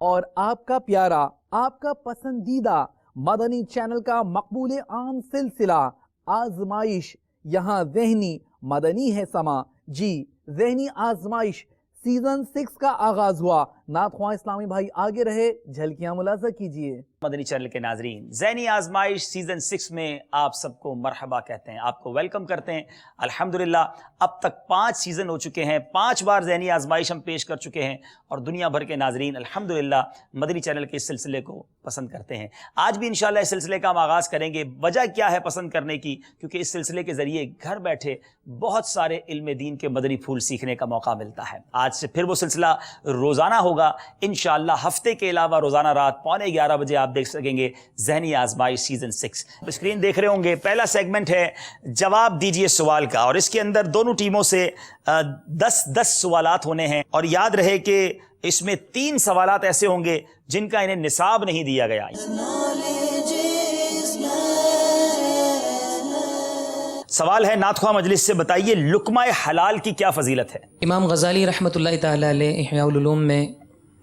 اور آپ کا پیارا، آپ کا پسندیدہ مدنی چینل کا مقبول عام سلسلہ آزمائش، یہاں ذہنی مدنی ہے سما، جی ذہنی آزمائش سیزن 6 کا آغاز ہوا۔ نعت خواں اسلامی بھائی آگے رہے، جھلکیاں ملاحظہ کیجئے۔ مدنی چینل کے ناظرین، ذہنی آزمائش سیزن 6 میں آپ سب کو مرحبا کہتے ہیں، آپ کو ویلکم کرتے ہیں۔ الحمدللہ اب تک 5 سیزن ہو چکے ہیں، 5 بار ذہنی آزمائش ہم پیش کر چکے ہیں، اور دنیا بھر کے ناظرین الحمدللہ مدنی چینل کے اس سلسلے کو پسند کرتے ہیں۔ آج بھی انشاءاللہ اس سلسلے کا ہم آغاز کریں گے۔ وجہ کیا ہے پسند کرنے کی؟ کیونکہ اس سلسلے کے ذریعے گھر بیٹھے بہت سارے علم دین کے مدنی پھول سیکھنے کا موقع ملتا ہے۔ آج سے پھر وہ سلسلہ روزانہ ہوگا انشاءاللہ، ہفتے کے علاوہ روزانہ رات 11:15 بجے آپ دیکھ سکیں گے ذہنی آزمائش سیزن 6۔ اسکرین دیکھ رہے ہوں گے، پہلا سیگمنٹ ہے جواب دیجئے سوال کا، اور اس کے اندر دونوں ٹیموں سے 10 سوالات ہونے ہیں، اور یاد رہے کہ اس میں 3 سوالات ایسے ہوں گے جن کا انہیں نصاب نہیں دیا گیا۔ سوال ہے نعت خواں مجلس سے، بتائیے لقمہ حلال کی کیا فضیلت ہے؟ امام غزالی رحمۃ اللہ تعالیٰ علیہ احیاء العلوم میں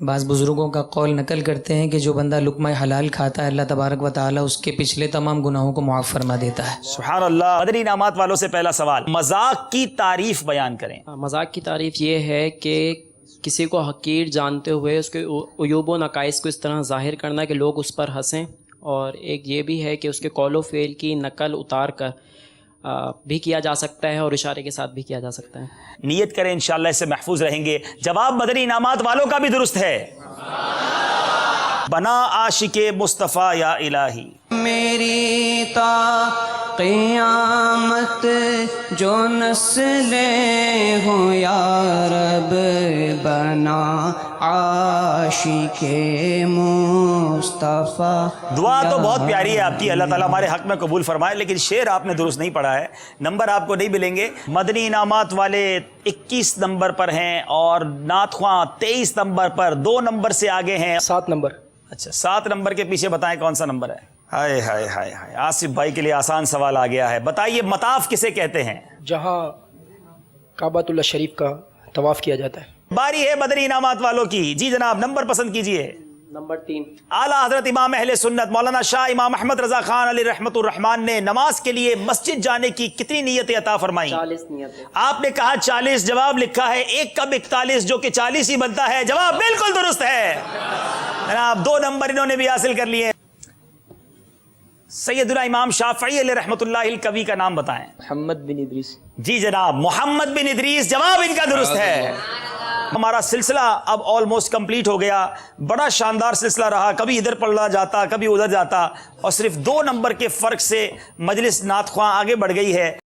بعض بزرگوں کا قول نقل کرتے ہیں کہ جو بندہ لقمہ حلال کھاتا ہے اللہ تبارک و تعالیٰ اس کے پچھلے تمام گناہوں کو معاف فرما دیتا ہے۔ سبحان اللہ۔ مدنی انعامات والوں سے پہلا سوال، مذاق کی تعریف بیان کریں۔ مذاق کی تعریف یہ ہے کہ کسی کو حقیر جانتے ہوئے اس کے عیوب و نقائص کو اس طرح ظاہر کرنا کہ لوگ اس پر ہنسیں، اور ایک یہ بھی ہے کہ اس کے قول و فعل کی نقل اتار کر بھی کیا جا سکتا ہے، اور اشارے کے ساتھ بھی کیا جا سکتا ہے۔ نیت کریں انشاءاللہ اس سے محفوظ رہیں گے۔ جواب مدنی انعامات والوں کا بھی درست ہے۔ بنا عاشق مصطفیٰ یا الہی، میری تا قیامت جو نسلیں ہوں یا رب، بنا عاشق مصطفیٰ۔ دعا تو بہت پیاری ہے آپ کی، اللہ تعالیٰ ہمارے حق میں قبول فرمائے، لیکن شعر آپ نے درست نہیں پڑھا ہے، نمبر آپ کو نہیں ملیں گے۔ مدنی انعامات والے 21 نمبر پر ہیں، اور نعت خواں 23 نمبر پر، 2 نمبر سے آگے ہیں۔ 7 نمبر۔ اچھا 7 نمبر کے پیچھے بتائیں کون سا نمبر ہے؟ ہائے ہائے ہائے ہائے، آصف بھائی کے لیے آسان سوال آ گیا ہے، بتائیے مطاف کسے کہتے ہیں؟ جہاں کعبۃ اللہ شریف کا طواف کیا جاتا ہے۔ باری ہے مدنی انعامات والوں کی، جی جناب نمبر پسند کیجئے۔ نمبر 3۔ اعلیٰ حضرت امام اہل سنت مولانا شاہ امام احمد رضا خان علی رحمۃ الرحمان نے نماز کے لیے مسجد جانے کی کتنی نیتیں عطا فرمائیں؟ 40 نیتیں۔ آپ نے کہا 40، جواب لکھا ہے 1 کب 41 جو کہ 40 ہی بنتا ہے، جواب بالکل درست ہے جناب، 2 نمبر انہوں نے بھی حاصل کر لیے۔ سیدنا امام شافعی علیہ رحمۃ اللہ الکوی کا نام بتائیں۔ محمد بن ادریس۔ جی جناب محمد بن ادریس، جواب ان کا درست ہے۔ ہمارا سلسلہ اب آلموسٹ کمپلیٹ ہو گیا، بڑا شاندار سلسلہ رہا، کبھی ادھر پڑھا جاتا کبھی ادھر جاتا، اور صرف 2 نمبر کے فرق سے مجلس نعت خواں آگے بڑھ گئی ہے۔